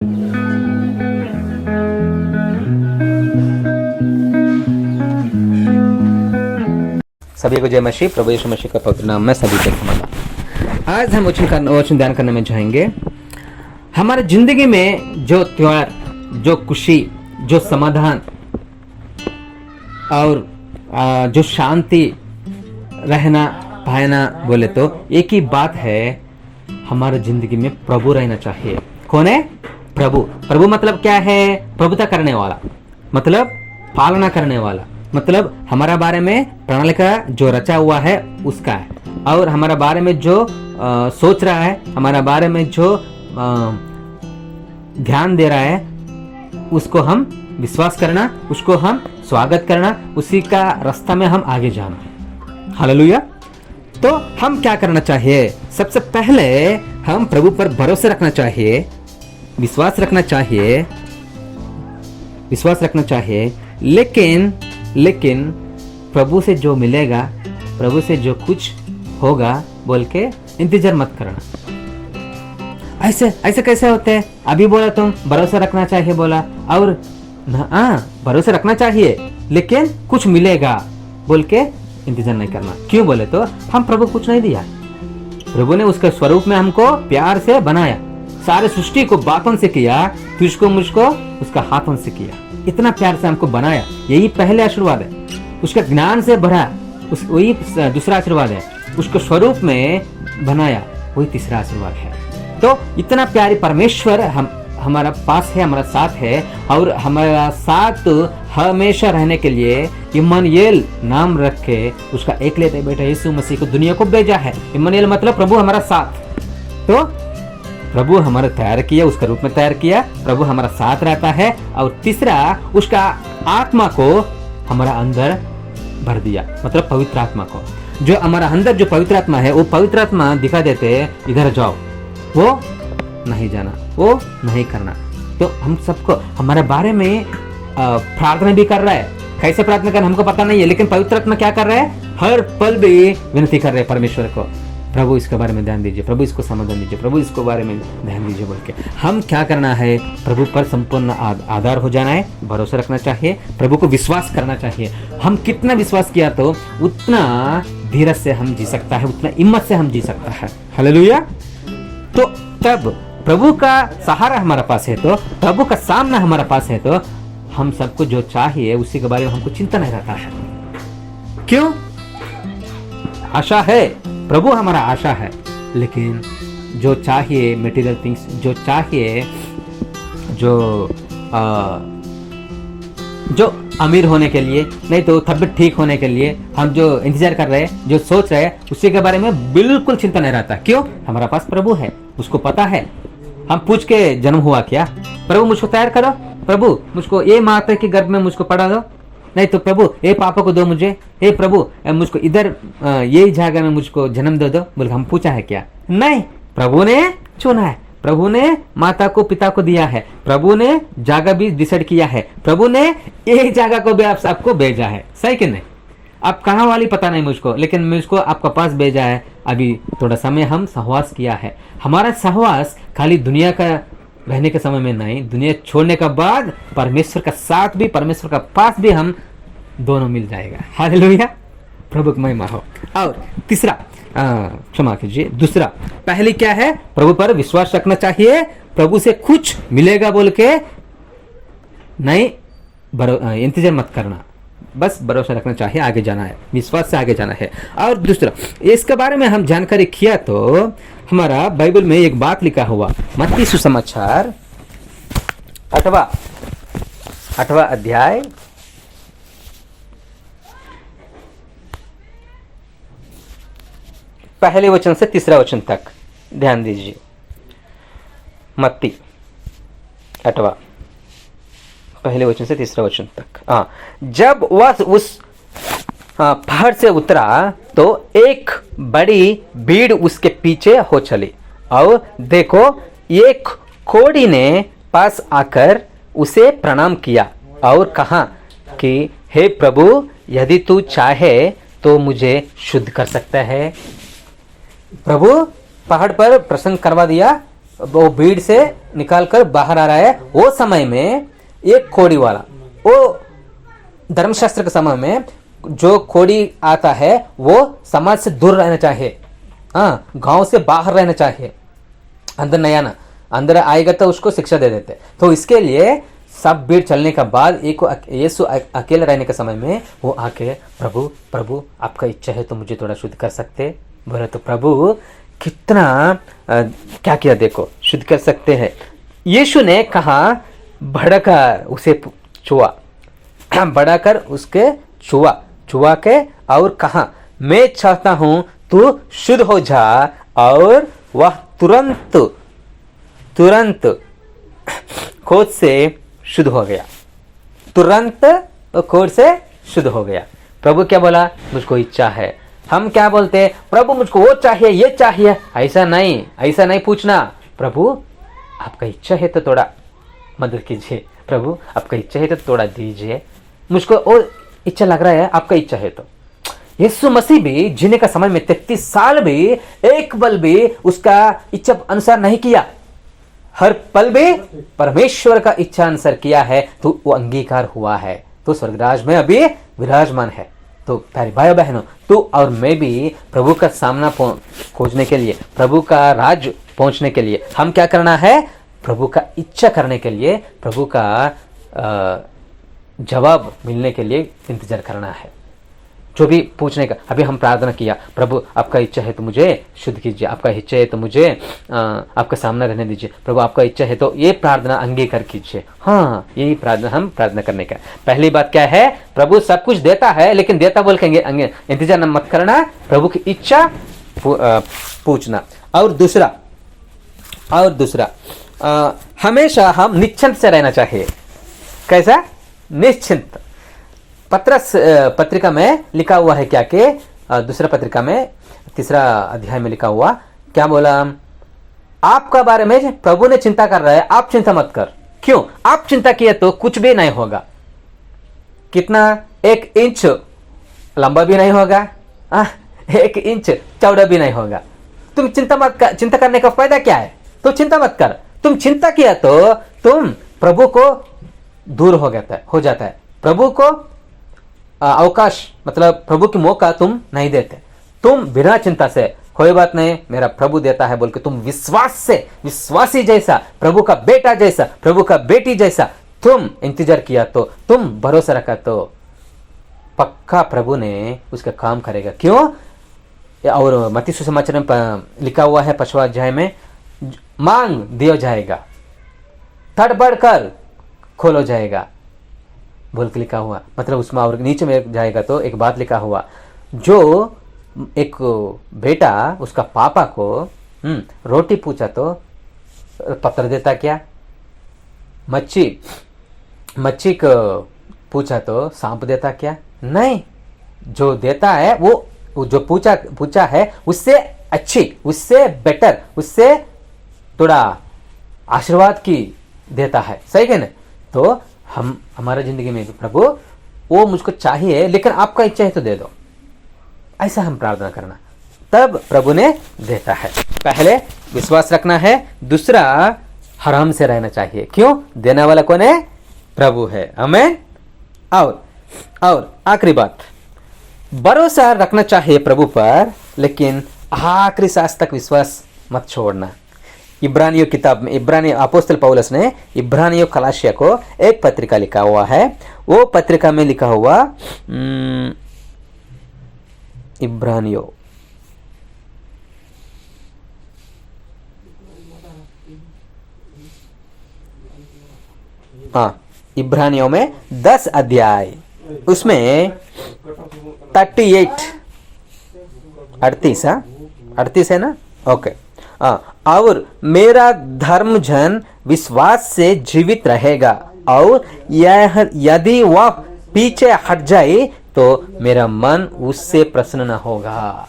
सभी को जय मसीह। प्रभु यीशु मसीह का पवित्र नाम में सभी को नमस्कार। आज हम वचन ध्यान करने में चाहेंगे। हमारे जिंदगी में जो त्योहार, जो खुशी, जो समाधान और जो शांति रहना पाना बोले तो एक ही बात है, हमारे जिंदगी में प्रभु रहना चाहिए। कौन है? प्रभु। प्रभु मतलब क्या है? प्रभुता करने वाला, मतलब पालना करने वाला, मतलब हमारा बारे में प्रणलिका जो रचा हुआ है उसका है, और हमारा बारे में जो सोच रहा है, हमारा बारे में जो ध्यान दे रहा है, उसको हम विश्वास करना, उसको हम स्वागत करना, उसी का रास्ता में हम आगे जाना। हालेलुया। तो हम क्या करना चाहिए? सबसे पहले हम प्रभु पर भरोसा रखना चाहिए, विश्वास रखना चाहिए। लेकिन प्रभु से जो मिलेगा, प्रभु से जो कुछ होगा बोल के इंतजार मत करना। ऐसे कैसे होते हैं? अभी बोला तुम भरोसा रखना चाहिए बोला, और भरोसा रखना चाहिए लेकिन कुछ मिलेगा बोल के इंतजार नहीं करना। क्यों बोले तो हम प्रभु कुछ नहीं दिया। प्रभु ने उसके स्वरूप में हमको प्यार से बनाया, सारे सृष्टि को बातों से किया, तुझको मुझको उसका हाथों से किया। इतना प्यार से हमको बनाया, यही पहले आशीर्वाद है। उसका ज्ञान से भरा, वही दूसरा आशीर्वाद है। उसको स्वरूप में बनाया, वही तीसरा आशीर्वाद है। तो इतना प्यारी परमेश्वर हमारा पास है, हमारा साथ है, और हमारा साथ हमेशा रहने के लिए इम्मानुएल नाम रख के उसका एकलौते बेटा यीशु मसीह को दुनिया को भेजा है। इम्मानुएल मतलब प्रभु हमारा साथ। तो प्रभु हमारा तैयार किया, उसका रूप में तैयार किया, प्रभु हमारा साथ रहता है। और तीसरा, उसका आत्मा को हमारा अंदर भर दिया, मतलब पवित्र आत्मा को। जो हमारा अंदर जो पवित्र आत्मा है, वो पवित्र आत्मा दिखा देते इधर जाओ, वो नहीं जाना, वो नहीं करना। तो हम सबको हमारे बारे में प्रार्थना भी कर रहा है। कैसे प्रार्थना करना हमको पता नहीं है, लेकिन पवित्र आत्मा क्या कर रहा है? हर पल भी विनती कर रहे हैं परमेश्वर को, प्रभु इसके बारे में ध्यान दीजिए, प्रभु इसको समाधान दीजिए, प्रभु इसको बारे में ध्यान दीजिए बोल के। हम क्या करना है? प्रभु पर संपूर्ण आधार हो जाना है, भरोसा रखना चाहिए, प्रभु को विश्वास करना चाहिए। हम कितना विश्वास किया तो उतना धीरज से हम जी सकता है, उतना हिम्मत से हम जी सकता है। हालेलुया। तो तब प्रभु का सहारा हमारा पास है, तो प्रभु का सामना हमारा पास है, तो हम सबको जो चाहिए उसी के बारे में हमको चिंता नहीं रहता है। क्यों? आशा है, प्रभु हमारा आशा है। लेकिन जो चाहिए मटेरियल थिंग्स, जो चाहिए, जो अमीर होने के लिए, नहीं तो तबीयत ठीक होने के लिए हम जो इंतजार कर रहे हैं, जो सोच रहे हैं, उसी के बारे में बिल्कुल चिंता नहीं रहता। क्यों? हमारा पास प्रभु है, उसको पता है। हम पूछ के जन्म हुआ क्या? प्रभु मुझको तैयार करो, प्रभु मुझको ये माता के गर्भ में मुझको पढ़ा दो, नहीं तो प्रभु ये पापा को दो मुझे, हे प्रभु मुझको इधर यही जगह में मुझको जन्म दे दो बोल। हम पूछा है क्या? नहीं, प्रभु ने चुना है, प्रभु ने माता को पिता को दिया है, प्रभु ने जगह भी डिसाइड किया है, प्रभु ने यही जगह को भी आप सबको भेजा है। सही कि नहीं? आप कहाँ वाली पता नहीं मुझको, लेकिन मुझको आपका पास भेजा है। अभी थोड़ा समय हम सहवास किया है। हमारा सहवास खाली दुनिया का रहने के समय में नहीं, दुनिया छोड़ने के बाद परमेश्वर का साथ भी, परमेश्वर का पास भी हम दोनों मिल जाएगा। हालेलुया। प्रभु की महिमा हो। और तीसरा, क्षमा कीजिए, दूसरा, पहली क्या है? प्रभु पर विश्वास रखना चाहिए, प्रभु से कुछ मिलेगा बोल के नहीं इंतजार मत करना, बस भरोसा रखना चाहिए, आगे जाना है, विश्वास से आगे जाना है। और दूसरा, इसके बारे में हम जानकारी किया तो हमारा बाइबल में एक बात लिखा हुआ, मत्ती सुसमाचार 8वां अध्याय 1 वचन से 3 वचन तक ध्यान दीजिए। मत्ती 8 1 वचन से 3 वचन तक। जब वह उस पहाड़ से उतरा तो एक बड़ी भीड़ उसके पीछे हो चली, और देखो एक कोढ़ी ने पास आकर उसे प्रणाम किया और कहा कि हे प्रभु, यदि तू चाहे तो मुझे शुद्ध कर सकता है। प्रभु पहाड़ पर प्रसन्न करवा दिया, वो भीड़ से निकालकर बाहर आ रहा है, वो समय में एक कोड़ी वाला, वो धर्मशास्त्र के समय में जो कोड़ी आता है वो समाज से दूर रहना चाहिए, हाँ, गांव से बाहर रहना चाहिए, अंदर नहीं आना, अंदर आएगा तो उसको शिक्षा दे देते। तो इसके लिए सब भीड़ चलने के बाद एक यीशु अकेले रहने के समय में वो आके, प्रभु प्रभु आपका इच्छा है तो मुझे थोड़ा शुद्ध कर सकते, बोले तो प्रभु कितना क्या किया देखो, शुद्ध कर सकते हैं। यीशु ने कहा भड़कर उसे छुआ, बढ़ाकर उसके छुआ के और कहा मैं चाहता हूं तू शुद्ध हो जा, और वह तुरंत खोज से शुद्ध हो गया, तुरंत खोज से शुद्ध हो गया। प्रभु क्या बोला, मुझको इच्छा है। हम क्या बोलते, प्रभु मुझको वो चाहिए ये चाहिए, ऐसा नहीं पूछना, प्रभु आपका इच्छा है तो थोड़ा मदद कीजिए, प्रभु आपका इच्छा है तो थोड़ा दीजिए, मुझको और इच्छा लग रहा है, आपका इच्छा है तो। यीशु मसीह भी जीने का समय में 33 साल भी एक पल भी उसका इच्छा अनुसार नहीं किया, हर पल भी परमेश्वर का इच्छा अनुसार किया है, तो वो अंगीकार हुआ है, तो स्वर्गराज में अभी विराजमान है। तो प्यारे भाई बहनों, तू और मैं भी प्रभु का सामना खोजने के लिए, प्रभु का राज पहुंचने के लिए हम क्या करना है, प्रभु का इच्छा करने के लिए, प्रभु का जवाब मिलने के लिए इंतजार करना है। जो भी पूछने का, अभी हम प्रार्थना किया, प्रभु आपका इच्छा है तो मुझे शुद्ध कीजिए, आपका इच्छा है तो मुझे आपका सामना रहने दीजिए, प्रभु आपका इच्छा है तो ये प्रार्थना अंगीकार कीजिए। हाँ, यही प्रार्थना हम प्रार्थना करने का। पहली बात क्या है, प्रभु सब कुछ देता है, लेकिन देता बोल के इंतजार मत करना, प्रभु की इच्छा पूछना। और दूसरा हमेशा हम निश्चिंत से रहना चाहिए। कैसा? निश्चिंत। पत्रिका में लिखा हुआ है क्या कि दूसरा पत्रिका में 3 अध्याय में लिखा हुआ क्या बोला, आपका बारे में प्रभु ने चिंता कर रहा है, आप चिंता मत कर। क्यों? आप चिंता किए तो कुछ भी नहीं होगा। कितना? 1 इंच लंबा भी नहीं होगा, 1 इंच चौड़ा भी नहीं होगा। तुम चिंता करने का फायदा क्या है? तो चिंता मत कर। तुम चिंता किया तो तुम प्रभु को दूर हो जाता है। प्रभु को अवकाश, मतलब प्रभु की मौका तुम नहीं देते। तुम बिना चिंता से, कोई बात नहीं मेरा प्रभु देता है बोल के तुम विश्वास से, विश्वासी जैसा, प्रभु का बेटा जैसा, प्रभु का बेटी जैसा तुम इंतजार किया तो, तुम भरोसा रखा तो पक्का प्रभु ने उसका काम करेगा। क्यों? और मत्ती सुसमाचार में लिखा हुआ है 5वां अध्याय में, मांग दिया जाएगा, तड़बड़ कर खोलो जाएगा बोल के लिखा हुआ। मतलब उसमें और नीचे में जाएगा तो एक बात लिखा हुआ, जो एक बेटा उसका पापा को रोटी पूछा तो पत्थर देता क्या? मच्छी को पूछा तो सांप देता क्या? नहीं, जो देता है वो जो पूछा है उससे अच्छी, उससे बेटर, उससे थोड़ा आशीर्वाद की देता है। सही है ना? तो हम हमारा जिंदगी में भी प्रभु वो मुझको चाहिए, लेकिन आपका इच्छा है तो दे दो, ऐसा हम प्रार्थना करना, तब प्रभु ने देता है। पहले विश्वास रखना है, दूसरा आराम से रहना चाहिए। क्यों? देने वाला कौन है? प्रभु है। आमीन। और आखिरी बात, भरोसा रखना चाहिए प्रभु पर, लेकिन आखिरी सांस तक विश्वास मत छोड़ना। इब्रानियों किताब में इब्रानी अपोस्तल पौलुस ने इब्रानियों कलाशिया को एक पत्रिका लिखा हुआ है। वो पत्रिका में लिखा हुआ इब्रानियों इब्रानियों में 10 अध्याय, उसमें 38 है ना? ओके। और मेरा धर्म जन विश्वास से जीवित रहेगा, और यदि वह पीछे हट जाए तो मेरा मन उससे प्रसन्न न होगा।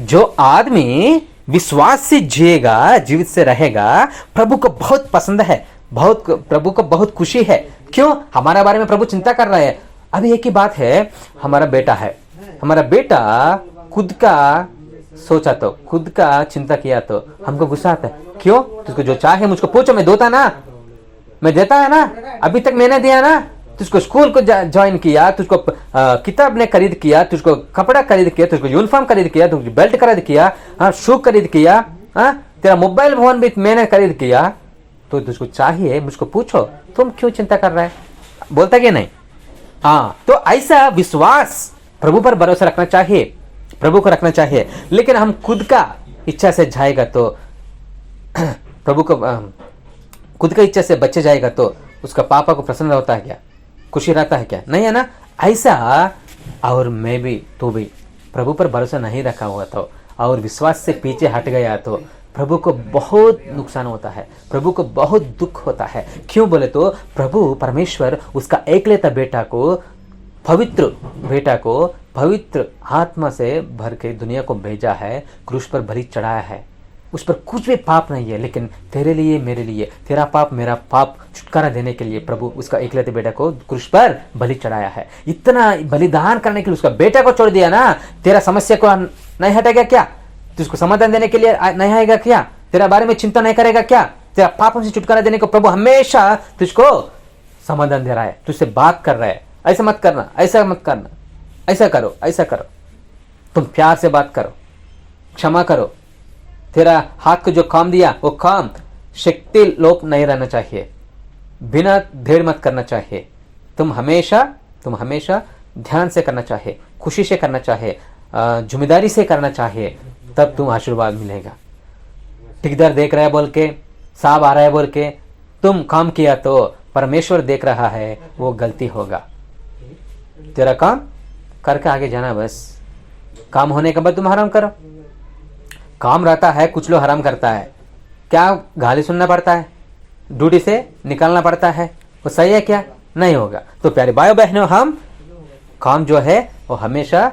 जो आदमी विश्वास से जिएगा, जीवित से रहेगा, प्रभु को बहुत पसंद है, प्रभु को बहुत खुशी है। क्यों? हमारे बारे में प्रभु चिंता कर रहा है। अभी एक ही बात है, हमारा बेटा है, हमारा बेटा खुद का सोचा तो, खुद का चिंता किया तो हमको गुस्सा आता है। क्यों? तुझको जो चाहे मुझको पूछो, मैं देता ना, मैं देता है ना, अभी तक मैंने दिया ना। तुझको स्कूल को ज्वाइन किया, तुझको किताब ने खरीद किया, तुझको कपड़ा खरीद किया, तुझको यूनिफॉर्म खरीद किया, तुझको बेल्ट खरीद किया, शू खरीद किया, तेरा मोबाइल फोन भी मैंने खरीद किया। तो तुझको चाहिए मुझको पूछो, तुम क्यों चिंता कर रहा है? बोलता कि नहीं? हाँ, तो ऐसा विश्वास प्रभु पर भरोसा रखना चाहिए, प्रभु को रखना चाहिए। लेकिन हम खुद का इच्छा से जाएगा तो प्रभु को खुद का इच्छा से बच्चे जाएगा तो उसका पापा को प्रसन्न होता है क्या? खुशी रहता है क्या? नहीं है ना। ऐसा और मैं भी, तू भी प्रभु पर भरोसा नहीं रखा हुआ तो और विश्वास से पीछे हट गया तो प्रभु को बहुत नुकसान होता है, प्रभु को बहुत दुख होता है। क्यों बोले तो प्रभु परमेश्वर उसका एकलौता बेटा को, पवित्र बेटा को पवित्र आत्मा से भर के दुनिया को भेजा है, क्रूस पर बलि चढ़ाया है। उस पर कुछ भी पाप नहीं है, लेकिन तेरे लिए, मेरे लिए, तेरा पाप मेरा पाप छुटकारा देने के लिए प्रभु उसका एकलौते बेटा को क्रूस पर बलि चढ़ाया है। इतना बलिदान करने के लिए उसका बेटा को छोड़ दिया ना। तेरा समस्या को नहीं हटेगा क्या? तुझको समाधान देने के लिए नहीं आएगा क्या? तेरा बारे में चिंता नहीं करेगा क्या? तेरा पापों से छुटकारा देने को प्रभु हमेशा तुझको समाधान दे रहा है, तुझसे बात कर रहा है। ऐसा मत करना, ऐसा मत करना, ऐसा करो, ऐसा करो। तुम प्यार से बात करो, क्षमा करो। तेरा हाथ को जो काम दिया वो काम शक्ति लोप नहीं रहना चाहिए, बिना देर मत करना चाहिए। तुम हमेशा ध्यान से करना चाहिए, खुशी से करना चाहिए, जिम्मेदारी से करना चाहिए, तब तुम आशीर्वाद मिलेगा। ठेकेदार देख रहा है बोल के, साहब आ रहा है बोल के तुम काम किया तो परमेश्वर देख रहा है, वो गलती होगा। तेरा काम करके आगे जाना, बस काम होने के बाद तुम आराम करो। काम रहता है, कुछ लोग हराम करता है, क्या गाली सुनना पड़ता है, ड्यूटी से निकालना पड़ता है, वो सही है क्या? नहीं होगा। तो प्यारे भाइयों बहनों, हम काम जो है वो हमेशा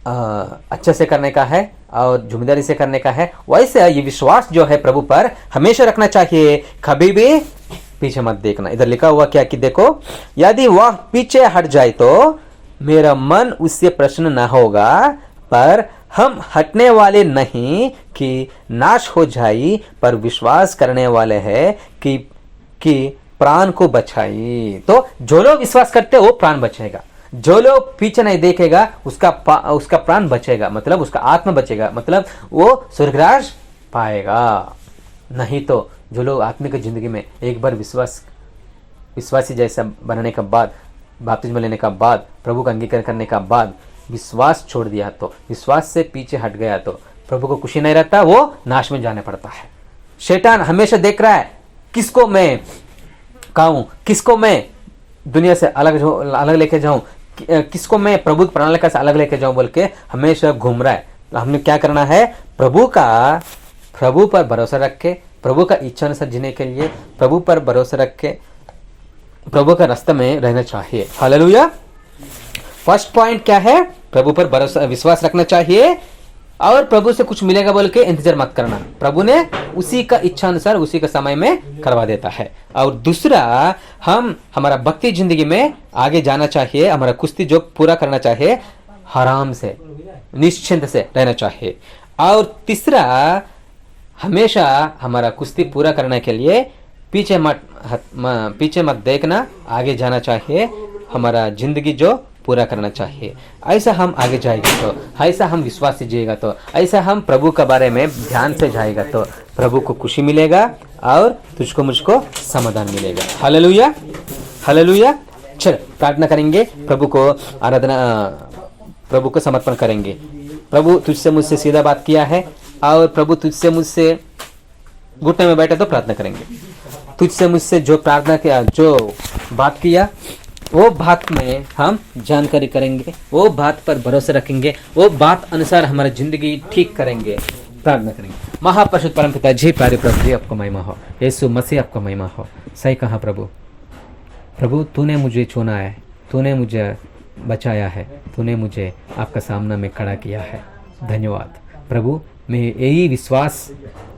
अच्छे से करने का है और जिम्मेदारी से करने का है। वैसे ये विश्वास जो है प्रभु पर हमेशा रखना चाहिए, कभी भी पीछे मत देखना। इधर लिखा हुआ क्या कि देखो, यदि वह पीछे हट जाए तो मेरा मन उससे प्रसन्न न होगा, पर हम हटने वाले नहीं कि नाश हो जाए, पर विश्वास करने वाले हैं कि प्राण को बचाई। तो जो लोग विश्वास करते वो प्राण बचेगा, जो लोग पीछे नहीं देखेगा उसका प्राण बचेगा, मतलब उसका आत्मा बचेगा, मतलब वो स्वर्गराज पाएगा। नहीं तो जो लोग आत्मिक जिंदगी में एक बार विश्वासी जैसा बनने के बाद, बपतिस्मा लेने का बाद, प्रभु का अंगीकार करने का बाद विश्वास छोड़ दिया तो, विश्वास से पीछे हट गया तो प्रभु को खुशी नहीं रहता, वो नाश में जाने पड़ता है। शैतान हमेशा देख रहा है किसको मैं कहूं, किसको मैं दुनिया से अलग लेके जाऊं, किसको मैं प्रभु की प्रणाली से अलग लेके जाऊं बोल के हमेशा घूम रहा है। हमने क्या करना है? प्रभु पर भरोसा रख के, प्रभु का इच्छा अनुसार जीने के लिए प्रभु पर भरोसा रख के प्रभु का रास्ते में रहना चाहिए। हालेलुया। फर्स्ट पॉइंट क्या है? प्रभु पर भरोसा, विश्वास रखना चाहिए और प्रभु से कुछ मिलेगा बोल के इंतजार मत करना। प्रभु ने उसी का इच्छा अनुसार उसी का समय में करवा देता है। और दूसरा, हमारा भक्ति जिंदगी में आगे जाना चाहिए, हमारा कुश्ती जो पूरा करना चाहिए, आराम से निश्चिंत से रहना चाहिए। और तीसरा, हमेशा हमारा कुश्ती पूरा करने के लिए पीछे मत देखना, आगे जाना चाहिए, हमारा जिंदगी जो पूरा करना चाहिए। ऐसा हम आगे जाएगा तो, ऐसा हम विश्वास से जिएगा तो, ऐसा हम प्रभु के बारे में ध्यान से जाएगा तो प्रभु को खुशी मिलेगा और तुझको मुझको समाधान मिलेगा। Hallelujah, hallelujah. चल प्रार्थना करेंगे, प्रभु को आराधना, प्रभु को समर्पण करेंगे। प्रभु तुझसे मुझसे सीधा बात किया है और प्रभु तुझसे मुझसे घुटने में बैठे तो प्रार्थना करेंगे। तुझसे मुझसे जो प्रार्थना किया, जो बात किया, वो बात में हम जानकारी करेंगे, वो बात पर भरोसा रखेंगे, वो बात अनुसार हमारी जिंदगी ठीक करेंगे, प्रार्थना करेंगे। महापरिशुद्ध परमपिता जी, प्यारे प्रभु जी, आपको महिमा हो। यीशु मसीह आपको महिमा हो। सही कहा प्रभु। प्रभु तूने मुझे चुना है, तूने मुझे बचाया है, तूने मुझे आपका सामना में खड़ा किया है। धन्यवाद प्रभु। मैं यही विश्वास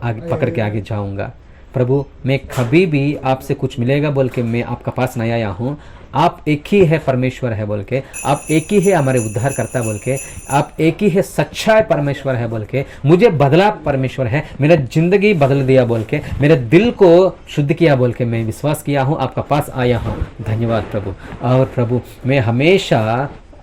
आगे पकड़ के आगे जाऊंगा। प्रभु मैं कभी भी आपसे कुछ मिलेगा बोल के मैं आपका पास नहीं आया हूँ, आप एक ही है परमेश्वर है बोल के, आप एक ही है हमारे उद्धार करता बोल के, आप एक ही है सच्चा परमेश्वर है बोल के, मुझे बदला परमेश्वर है, मेरा जिंदगी बदल दिया बोल के, मेरे दिल को शुद्ध किया बोल के मैं विश्वास किया हूँ, आपका पास आया हूँ। धन्यवाद प्रभु। और प्रभु मैं हमेशा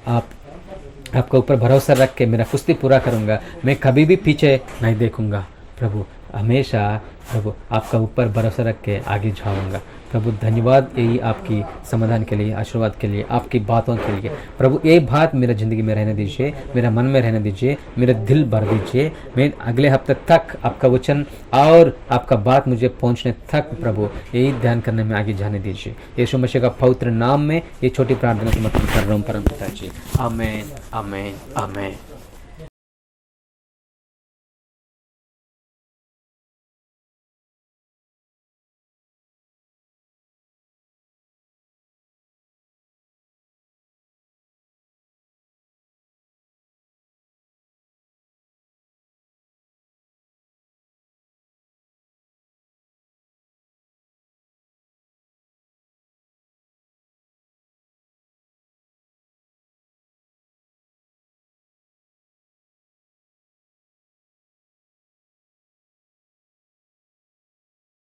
आपके ऊपर भरोसा रख के मेरा कुश्ती पूरा करूँगा, मैं कभी भी पीछे नहीं देखूँगा प्रभु, हमेशा प्रभु आपका ऊपर भरोसा रख के आगे जाऊँगा प्रभु। धन्यवाद यही आपकी समाधान के लिए, आशीर्वाद के लिए, आपकी बातों के लिए प्रभु। एक बात मेरा ज़िंदगी में रहने दीजिए, मेरा मन में रहने दीजिए, मेरा दिल भर दीजिए। मैं अगले हफ्ते तक आपका वचन और आपका बात मुझे पहुंचने तक प्रभु यही ध्यान करने में आगे जाने दीजिए। यीशु मसीह का पवित्र नाम में ये छोटी प्रार्थना समर्पण कर रहा हूँ परम पिता जी। आमीन, आमीन, आमीन।